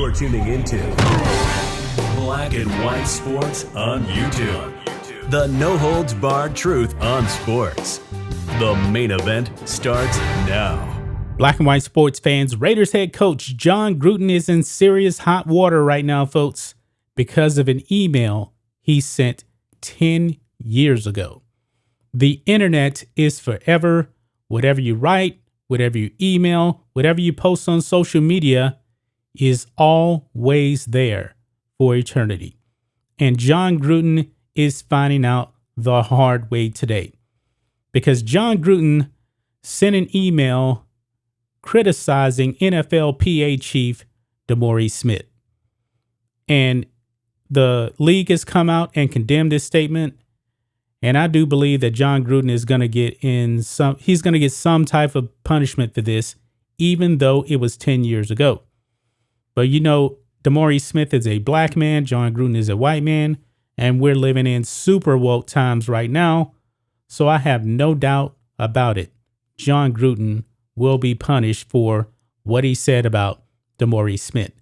You're tuning into Black and White Sports on YouTube. The no-holds-barred truth on sports. The main event starts now. Black and White sports fans, Raiders head coach Jon Gruden is in serious hot water right now, folks, because of an email he sent 10 years ago. The internet is forever. Whatever you write, whatever you email, whatever you post on social media is always there for eternity. And Jon Gruden is finding out the hard way today, because Jon Gruden sent an email criticizing NFL PA chief DeMaurice Smith. And the league has come out and condemned this statement. And I do believe that Jon Gruden is going to get some type of punishment for this, even though it was 10 years ago. But you know, DeMaurice Smith is a black man, Jon Gruden is a white man, and we're living in super woke times right now. So I have no doubt about it. Jon Gruden will be punished for what he said about DeMaurice Smith.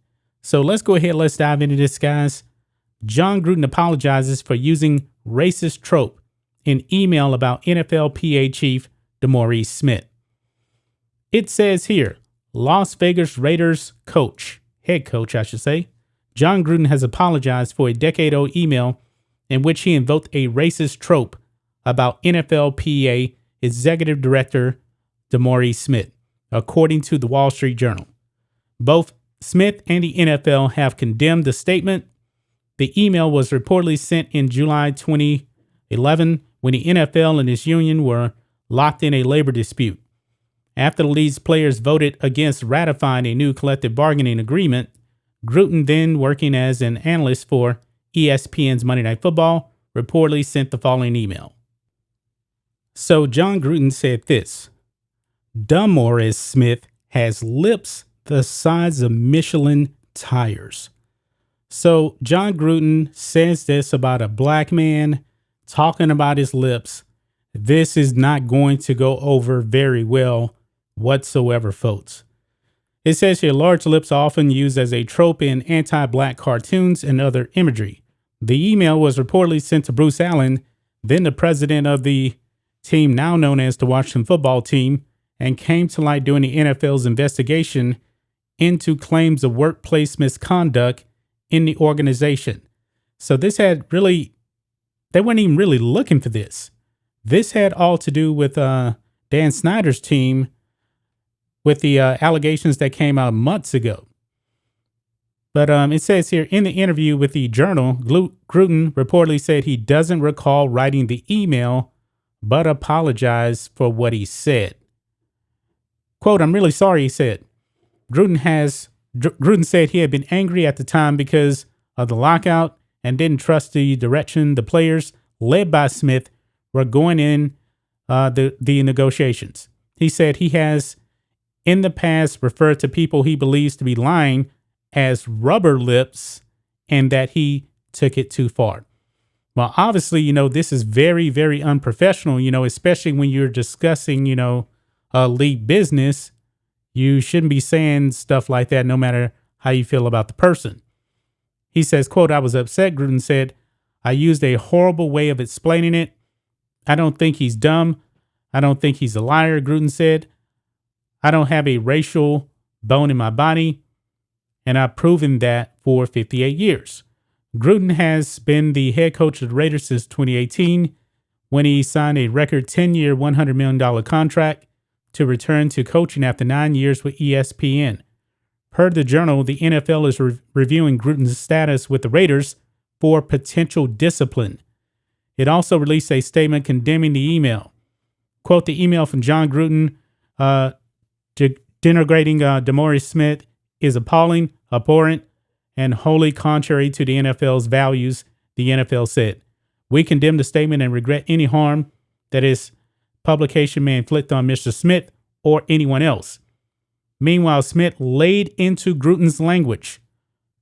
So let's go ahead. Let's dive into this, guys. Jon Gruden apologizes for using racist trope in email about NFL PA chief DeMaurice Smith. It says here, Las Vegas Raiders head coach, Jon Gruden has apologized for a decade-old email in which he invoked a racist trope about NFL PA executive director DeMaurice Smith, according to the Wall Street Journal. Both Smith and the NFL have condemned the statement. The email was reportedly sent in July 2011 when the NFL and its union were locked in a labor dispute. After the league's players voted against ratifying a new collective bargaining agreement, Gruden, then working as an analyst for ESPN's Monday Night Football, reportedly sent the following email. So Jon Gruden said this: DeMaurice Smith has lips the size of Michelin tires. So Jon Gruden says this about a black man talking about his lips. This is not going to go over very well whatsoever, folks. It says here, large lips are often used as a trope in anti-black cartoons and other imagery. The email was reportedly sent to Bruce Allen, then the president of the team now known as the Washington football team, and came to light during the NFL's investigation into claims of workplace misconduct in the organization. So this had really, they weren't even really looking for this. This had all to do with Dan Snyder's team, with the allegations that came out months ago. But it says here, in the interview with the Journal, Gruden reportedly said he doesn't recall writing the email, but apologized for what he said. Quote, "I'm really sorry," he said. Gruden said he had been angry at the time because of the lockout and didn't trust the direction the players, led by Smith, were going in the negotiations. He said he has in the past referred to people he believes to be lying as rubber lips and that he took it too far. Well, obviously, you know, this is very, very unprofessional, you know, especially when you're discussing, you know, league business. You shouldn't be saying stuff like that no matter how you feel about the person. He says, quote, "I was upset," Gruden said. "I used a horrible way of explaining it. I don't think he's dumb. I don't think he's a liar," Gruden said. "I don't have a racial bone in my body, and I've proven that for 58 years. Gruden has been the head coach of the Raiders since 2018, when he signed a record 10-year, $100 million contract to return to coaching after 9 years with ESPN. Per the Journal, the NFL is reviewing Gruden's status with the Raiders for potential discipline. It also released a statement condemning the email. Quote, "The email from Jon Gruden denigrating DeMaurice Smith is appalling, abhorrent, and wholly contrary to the NFL's values," the NFL said. "We condemn the statement and regret any harm that its publication may inflict on Mr. Smith or anyone else." Meanwhile, Smith laid into Gruden's language,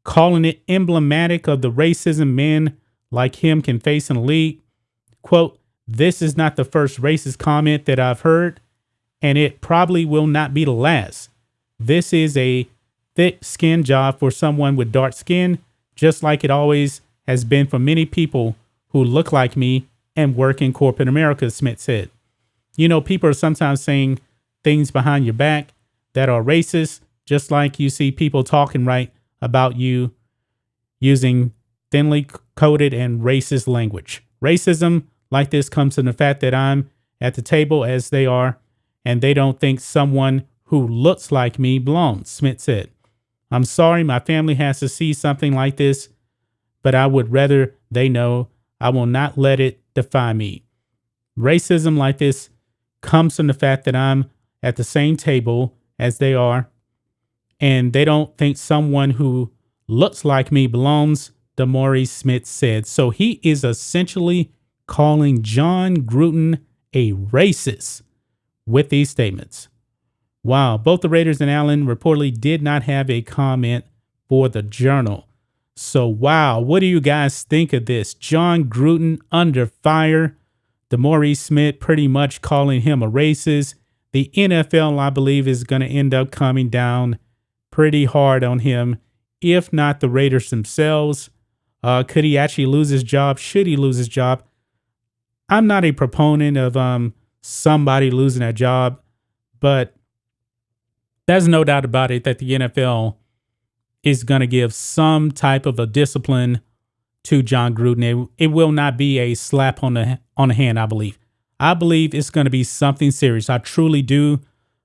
calling it emblematic of the racism men like him can face in the league. Quote, "This is not the first racist comment that I've heard, and it probably will not be the last. This is a thick skin job for someone with dark skin, just like it always has been for many people who look like me and work in corporate America, Smith said. You know, people are sometimes saying things behind your back that are racist, just like you see people talking right about you using thinly coded and racist language. Racism like this comes from the fact that I'm at the table as they are, and they don't think someone who looks like me belongs, Smith said. I'm sorry my family has to see something like this, but I would rather they know I will not let it define me. Racism like this comes from the fact that I'm at the same table as they are, and they don't think someone who looks like me belongs, DeMaurice Smith said. So he is essentially calling Jon Gruden a racist with these statements. Wow, both the Raiders and Allen reportedly did not have a comment for the Journal. So wow, what do you guys think of this? Jon Gruden under fire. DeMaurice Smith pretty much calling him a racist. The NFL, I believe, is going to end up coming down pretty hard on him, if not the Raiders themselves. Could he actually lose his job? Should he lose his job? I'm not a proponent of somebody losing their job, but there's no doubt about it that the NFL is going to give some type of a discipline to Jon Gruden. It will not be a slap on the hand, I believe. I believe it's going to be something serious. I truly do.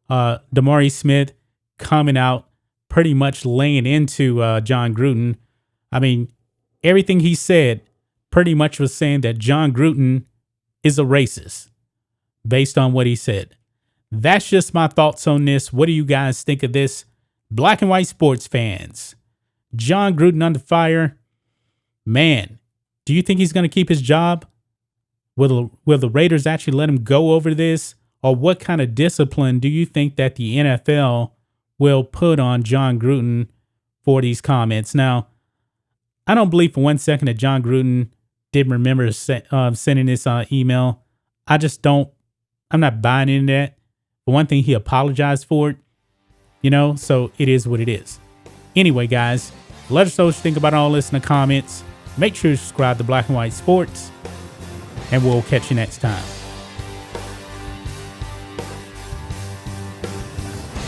DeMaurice Smith coming out pretty much laying into Jon Gruden. I mean, everything he said pretty much was saying that Jon Gruden is a racist based on what he said. That's just my thoughts on this. What do you guys think of this? Black and white sports fans. Jon Gruden under fire. Man, do you think he's going to keep his job? Will the Raiders actually let him go over this? Or what kind of discipline do you think that the NFL will put on Jon Gruden for these comments? Now, I don't believe for 1 second that Jon Gruden didn't remember sending this email. I'm not buying into that. For one thing, he apologized for it, so it is what it is. Anyway, guys, let us know what you think about all this in the comments. Make sure you subscribe to Black and White Sports, and we'll catch you next time.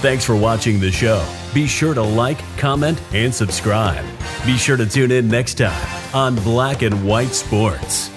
Thanks for watching the show. Be sure to like, comment, and subscribe. Be sure to tune in next time on Black and White Sports.